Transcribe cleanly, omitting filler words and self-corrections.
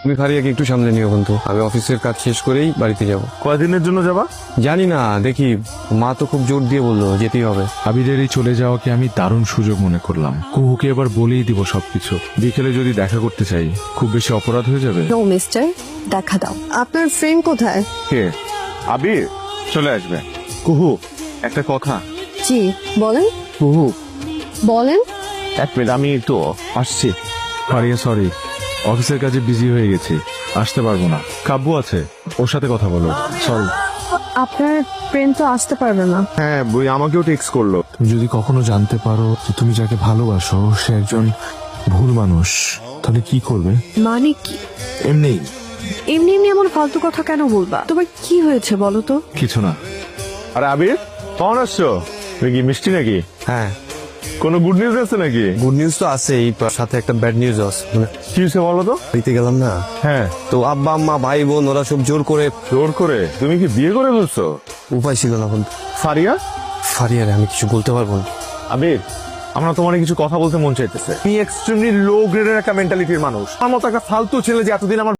তুমি ফারিয়াকে একটু সামলে নিও বন্ধু, আমি অফিসের কাজ শেষ করেই বাড়িতে যাব। কয়দিনের জন্য যাবা? জানি না, দেখি। মা তো খুব জোর দিয়ে বললো যেতেই হবে। আবিরের এই চলে যাওয়াকে আমি দারুণ সুযোগ মনে করলাম। কুহুকে এবার বলেই দিব সবকিছু। বিকেলে যদি দেখা করতে চাই, খুব বেশি অপরাধ হয়ে যাবে। নো মিস্টার, দেখা দাও। আপনার ফ্রেন্ড কোথায়? কে? আবির চলে আসবে। কুহু, একটা কথা। জি বলেন। কুহু, বলেন। এক মিনিট, আমি একটু আসছি। ফারিয়া সরি, অফিসের কাজে বিজি হয়ে গেছি, আসতে পারবো না। কাব্য আছে, ওর সাথে কথা বলো। সরি। আপনার ফ্রেন্ড তো আসতে পারবে না। হ্যাঁ, বই আমাকেও টেক্সট করলো। তুমি যদি কখনো জানতে পারো যে তুমি যাকে ভালোবাসো সে একজন ভুল মানুষ, তাহলে কি করবে? মানে কি? এমনি এমনি এমনি এমন ফালতু কথা কেন বলবা? তোমার কি হয়েছে বলো তো? কিছু না। আরে আবির, কখন আসছো? তুমি কি মিষ্টি নাকি? হ্যাঁ, কোনো গুড নিউজ আছে নাকি? গুড নিউজ তো আছে, এই সাথে একটা ব্যাড নিউজ আছে। কি হয়েছে বলো তো? বাড়িতে গেলাম না, হ্যাঁ। তো আব্বা আম্মা ভাই বোন ওরা সব জোর করে। জোর করে? তুমি কি বিয়ে করে ফেলছো? উপায় ছিল না বন্ধু। ফারিয়া? ফারিয়ারে আমি কিছু বলতে পারবো না। আবির, আমরা তোমার কিছু কথা বলতে মন চাইতেছে। তুমি এক্সট্রিমলি লো গ্রেডের একটা মেন্টালিটির মানুষ। আমার মতো একটা ফালতু ছেলে যে এতদিন আমার